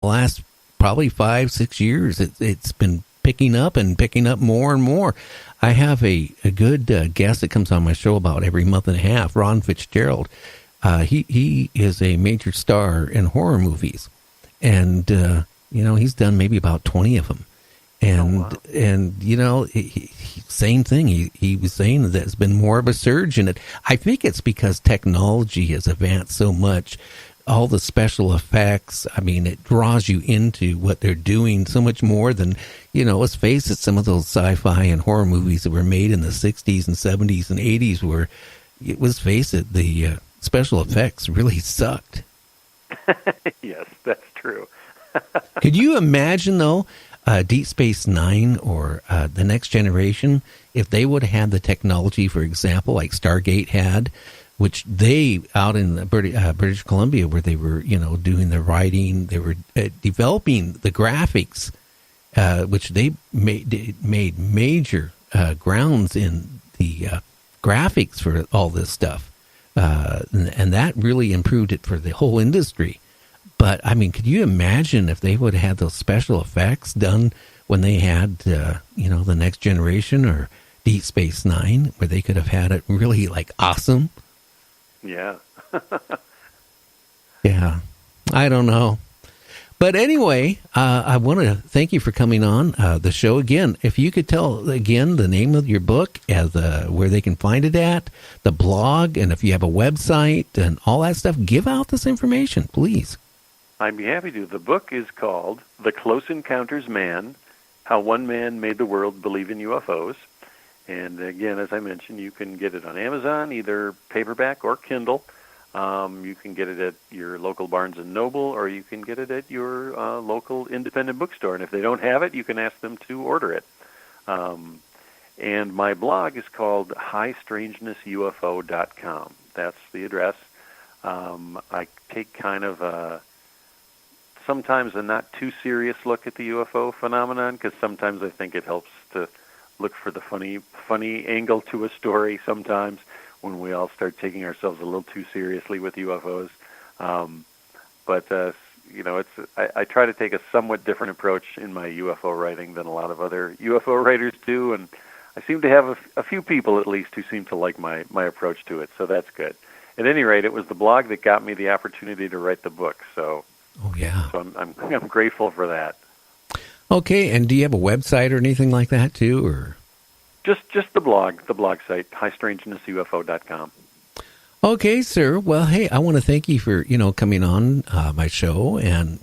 last probably 5-6 years. It's been picking up more and more. I have a good guest that comes on my show about every month and a half, Ron Fitzgerald. He is a major star in horror movies, and he's done maybe about 20 of them. And same thing. He was saying that there's been more of a surge in it. I think it's because technology has advanced so much. All the special effects, I mean, it draws you into what they're doing so much more than, let's face it, some of those sci-fi and horror movies that were made in the 60s and 70s and 80s were, let's face it, the special effects really sucked. Yes, that's true. Could you imagine, though, Deep Space Nine or The Next Generation, if they would have had the technology, for example, like Stargate had, which they, out in British Columbia, where they were, doing the writing, they were developing the graphics, which they made major grounds in the graphics for all this stuff. And that really improved it for the whole industry. But, I mean, could you imagine if they would have had those special effects done when they had, The Next Generation or Deep Space Nine, where they could have had it really, awesome? Yeah. Yeah. I don't know. But anyway, I want to thank you for coming on the show again. If you could tell again the name of your book, where they can find it at, the blog, and if you have a website and all that stuff, give out this information, please. I'd be happy to. The book is called The Close Encounters Man, How One Man Made the World Believe in UFOs. And again, as I mentioned, you can get it on Amazon, either paperback or Kindle. You can get it at your local Barnes & Noble, or you can get it at your local independent bookstore. And if they don't have it, you can ask them to order it. And my blog is called HighStrangenessUFO.com. That's the address. I take kind of sometimes a not too serious look at the UFO phenomenon, because sometimes I think it helps to look for the funny angle to a story sometimes when we all start taking ourselves a little too seriously with UFOs. I try to take a somewhat different approach in my UFO writing than a lot of other UFO writers do, and I seem to have a few people at least who seem to like my approach to it, so that's good. At any rate, it was the blog that got me the opportunity to write the book, so I'm grateful for that. Okay, and do you have a website or anything like that too, or just the blog site, HighStrangenessUFO.com. Okay, sir. Well, hey, I want to thank you for coming on my show, and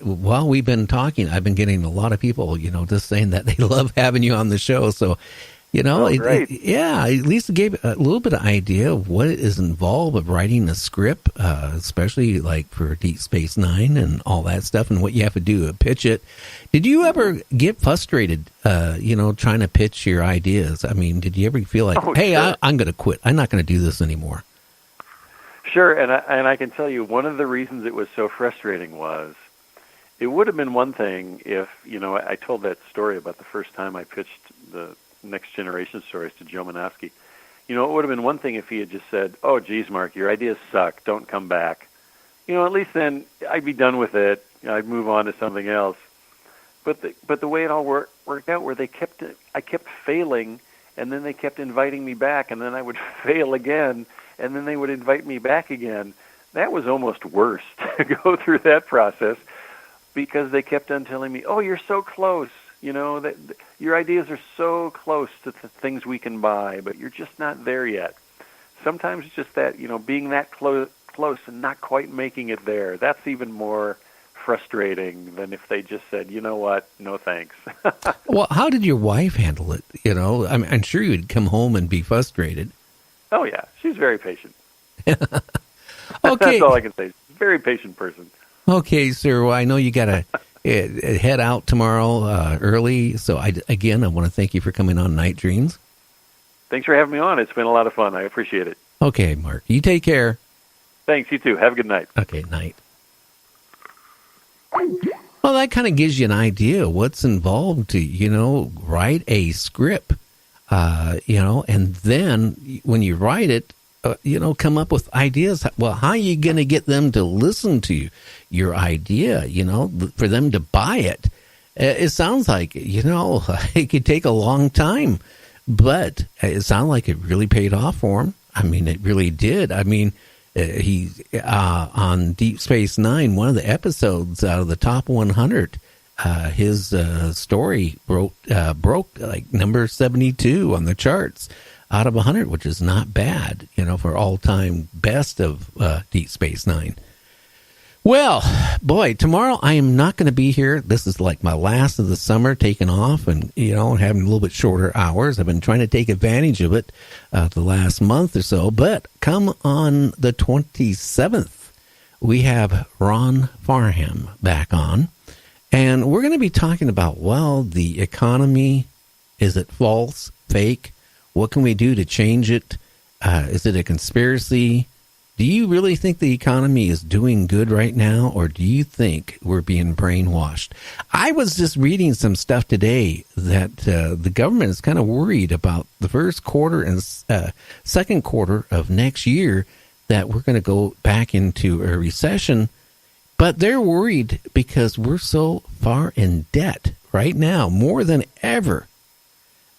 while we've been talking, I've been getting a lot of people just saying that they love having you on the show. So at least it gave a little bit of idea of what is involved with writing a script, especially like for Deep Space Nine and all that stuff, and what you have to do to pitch it. Did you ever get frustrated, trying to pitch your ideas? I mean, did you ever feel like, hey, sure, I'm going to quit. I'm not going to do this anymore? Sure, and I can tell you one of the reasons it was so frustrating was it would have been one thing if, I told that story about the first time I pitched the Next Generation stories to Joe Manofsky. It would have been one thing if he had just said, "Oh, geez, Mark, your ideas suck. Don't come back." At least then I'd be done with it. I'd move on to something else. But the way it all worked out, where I kept failing, and then they kept inviting me back, and then I would fail again, and then they would invite me back again. That was almost worse to go through that process, because they kept on telling me, "Oh, you're so close. That your ideas are so close to the things we can buy, but you're just not there yet." Sometimes it's just that, being that close and not quite making it there. That's even more frustrating than if they just said, "You know what? No thanks." Well, how did your wife handle it? I'm sure you'd come home and be frustrated. Oh, yeah. She's very patient. Okay. That's all I can say. She's a very patient person. Okay, sir. Well, I know you got to head out tomorrow early, so I want to thank you for coming on Night Dreams. Thanks for having me on. It's been a lot of fun. I appreciate it. Okay, Mark. You take care. Thanks. You too. Have a good night. Okay, night. Well, that kind of gives you an idea of what's involved to, write a script, and then when you write it, come up with ideas. Well, how are you going to get them to listen to your idea, for them to buy it? It sounds like, it could take a long time, but it sounded like it really paid off for him. I mean, it really did. I mean, he on Deep Space Nine, one of the episodes out of the top 100, his story broke like number 72 on the charts out of 100, which is not bad, for all-time best of Deep Space Nine. Well, boy, tomorrow I am not going to be here. This is like my last of the summer, taking off and, having a little bit shorter hours. I've been trying to take advantage of it the last month or so. But come on the 27th, we have Ron Farham back on. And we're going to be talking about, the economy. Is it false, fake? What can we do to change it? Is it a conspiracy? Do you really think the economy is doing good right now, or do you think we're being brainwashed? I was just reading some stuff today that the government is kind of worried about the first quarter and second quarter of next year, that we're going to go back into a recession. But they're worried because we're so far in debt right now, more than ever,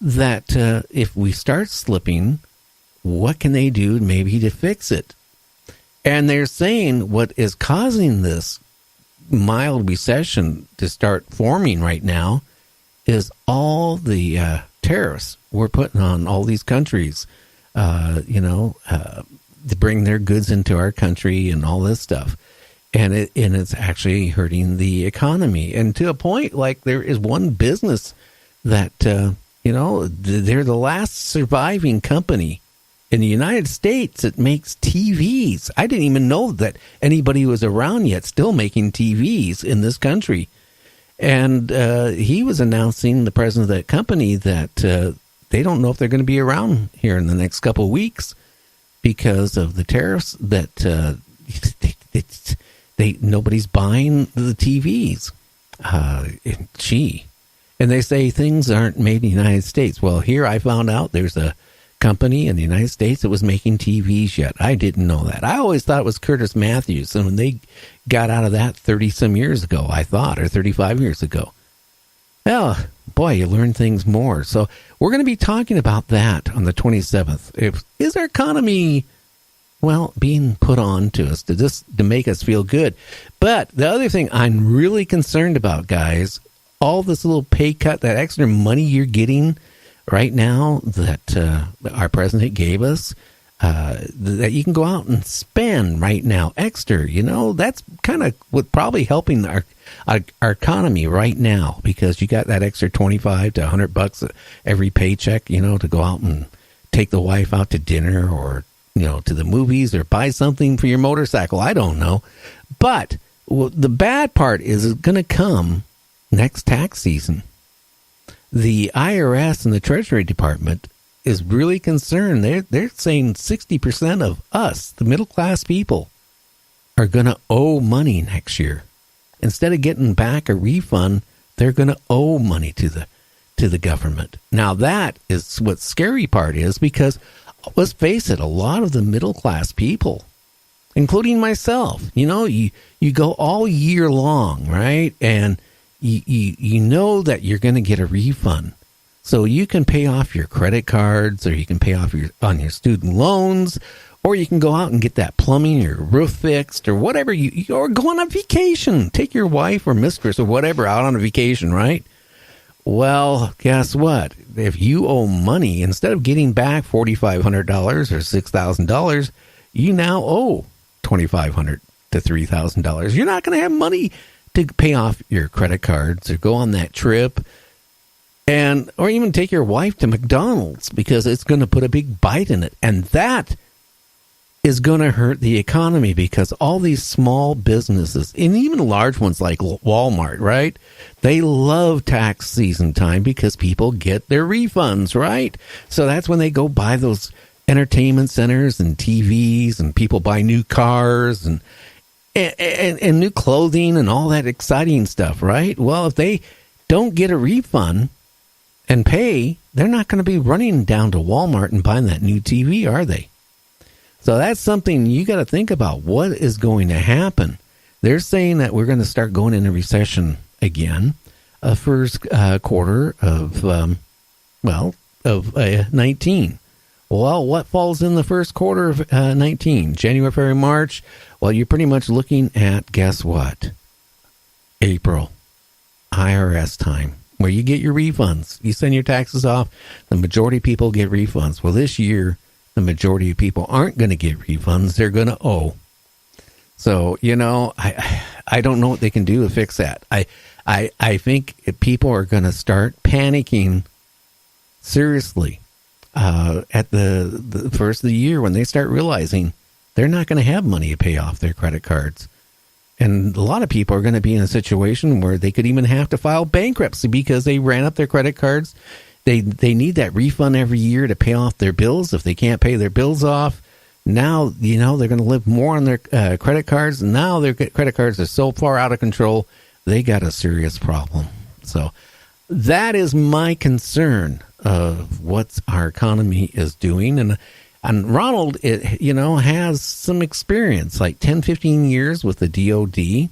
that if we start slipping, what can they do maybe to fix it? And they're saying what is causing this mild recession to start forming right now is all the tariffs we're putting on all these countries, to bring their goods into our country and all this stuff. And it's actually hurting the economy. And to a point, like there is one business that, they're the last surviving company in the United States that makes TVs. I didn't even know that anybody was around yet still making TVs in this country. And he was announcing, the president of that company, that they don't know if they're going to be around here in the next couple of weeks because of the tariffs, that nobody's buying the TVs. And they say things aren't made in the United States. Well, here I found out there's a company in the United States that was making TVs yet. I didn't know that. I always thought it was Curtis Matthews. And when they got out of that 30-some years ago, I thought, or 35 years ago. Well, boy, you learn things more. So we're going to be talking about that on the 27th. Is our economy, being put on to us to make us feel good? But the other thing I'm really concerned about, guys, all this little pay cut, that extra money you're getting right now that our president gave us, that you can go out and spend right now extra, that's kind of what probably helping our economy right now, because you got that extra $25 to $100 every paycheck, to go out and take the wife out to dinner, or to the movies, or buy something for your motorcycle. I don't know. But the bad part is it's going to come next tax season. The IRS and the Treasury Department is really concerned. They're saying 60% of us, the middle class people, are going to owe money next year. Instead of getting back a refund, they're going to owe money to the government. Now that is what scary part is, because let's face it, a lot of the middle class people, including myself, you go all year long, right? And you know that you're going to get a refund. So you can pay off your credit cards, or you can pay off on your student loans, or you can go out and get that plumbing or roof fixed, or whatever, or go on a vacation. Take your wife or mistress or whatever out on a vacation, right? Well, guess what? If you owe money, instead of getting back $4,500 or $6,000, you now owe $2,500 to $3,000. You're not going to have money to pay off your credit cards or go on that trip, or even take your wife to McDonald's, because it's going to put a big bite in it. And that is going to hurt the economy, because all these small businesses, and even large ones like Walmart, right? They love tax season time because people get their refunds, right? So that's when they go buy those entertainment centers and TVs, and people buy new cars and new clothing and all that exciting stuff, right? Well, if they don't get a refund and pay, they're not going to be running down to Walmart and buying that new TV, are they? So that's something you got to think about. What is going to happen? They're saying that we're going to start going into recession again, first quarter of 19. Well, what falls in the first quarter of 19? January, February, March. Well, you're pretty much looking at, guess what? April, IRS time, where you get your refunds. You send your taxes off. The majority of people get refunds. Well, this year, the majority of people aren't going to get refunds. They're going to owe. So, I don't know what they can do to fix that. I think people are going to start panicking seriously at the first of the year when they start realizing they're not going to have money to pay off their credit cards. And a lot of people are going to be in a situation where they could even have to file bankruptcy because they ran up their credit cards. They need that refund every year to pay off their bills. If they can't pay their bills off, now, they're going to live more on their credit cards. Now their credit cards are so far out of control, they got a serious problem. So that is my concern of what our economy is doing. And Ronald, has some experience, like 10, 15 years with the DOD.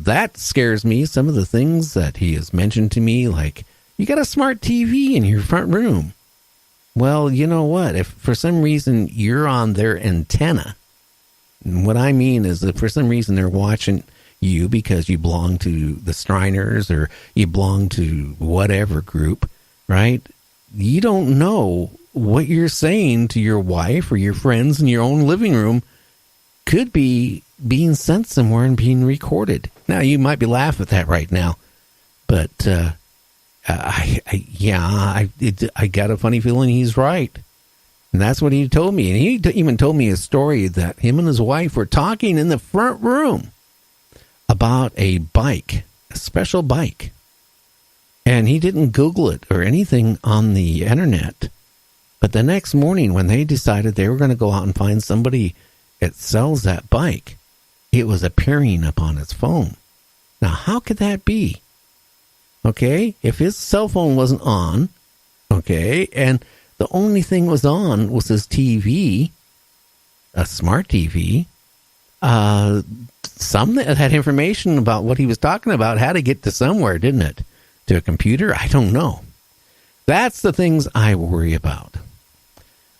That scares me. Some of the things that he has mentioned to me, like, you got a smart TV in your front room. Well, you know what? If for some reason you're on their antenna, and what I mean is that for some reason they're watching you because you belong to the Striners or you belong to whatever group, right? You don't know what you're saying to your wife or your friends in your own living room could be being sent somewhere and being recorded. Now, you might be laughing at that right now, but I got a funny feeling he's right. And that's what he told me. And he even told me a story that him and his wife were talking in the front room about a bike, a special bike. And he didn't Google it or anything on the internet. But the next morning when they decided they were going to go out and find somebody that sells that bike, it was appearing upon his phone. Now, how could that be? Okay, if his cell phone wasn't on, okay, and the only thing was on was his TV, a smart TV, some that had information about what he was talking about had to get to somewhere, didn't it? To a computer? I don't know. That's the things I worry about.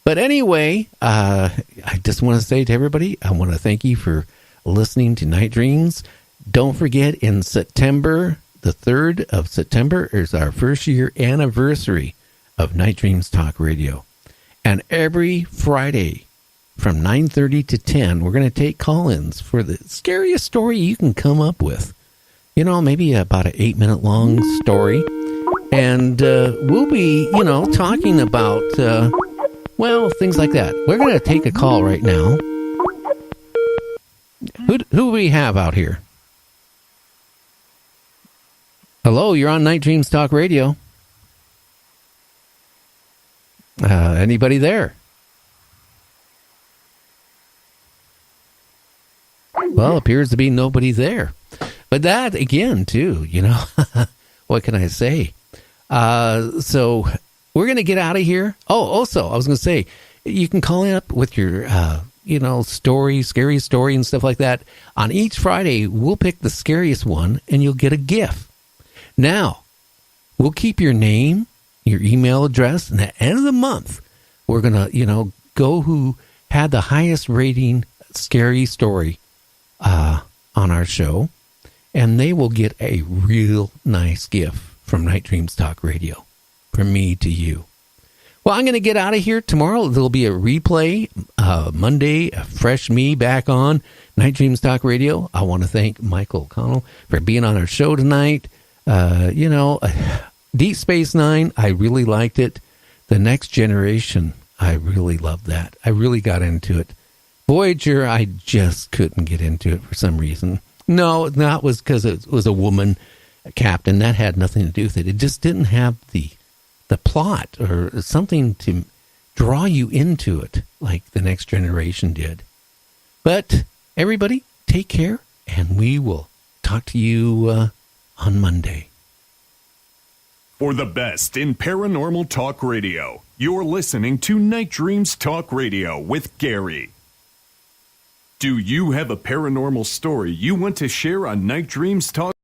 But anyway, I just want to say to everybody, I want to thank you for listening to Night Dreams. Don't forget, in September, the 3rd of September is our first year anniversary of Night Dreams Talk Radio. And every Friday from 9:30 to 10, we're going to take call-ins for the scariest story you can come up with. Maybe about an 8-minute long story. And we'll be, talking about, things like that. We're going to take a call right now. Who do we have out here? Hello, you're on Night Dreams Talk Radio. Anybody there? Well, appears to be nobody there. But that, again, too, what can I say? So we're going to get out of here. Oh, also, I was going to say, you can call up with your, story, scary story and stuff like that. On each Friday, we'll pick the scariest one, and you'll get a gift. Now, we'll keep your name, your email address, and at the end of the month, we're going to, go who had the highest rating scary story on our show, and they will get a real nice gift from Night Dreams Talk Radio, from me to you. Well, I'm going to get out of here. Tomorrow, there'll be a replay. Monday, a fresh me back on Night Dreams Talk Radio. I want to thank Michael O'Connell for being on our show tonight. Deep Space Nine, I really liked it. The Next Generation, I really loved that. I really got into it. Voyager, I just couldn't get into it for some reason. No, that was because it was a woman captain. That had nothing to do with it. It just didn't have the plot or something to draw you into it like The Next Generation did. But everybody, take care, and we will talk to you on Monday. For the best in paranormal talk radio, You're listening to Night Dreams Talk Radio with Gary. Do you have a paranormal story you want to share on Night Dreams Talk?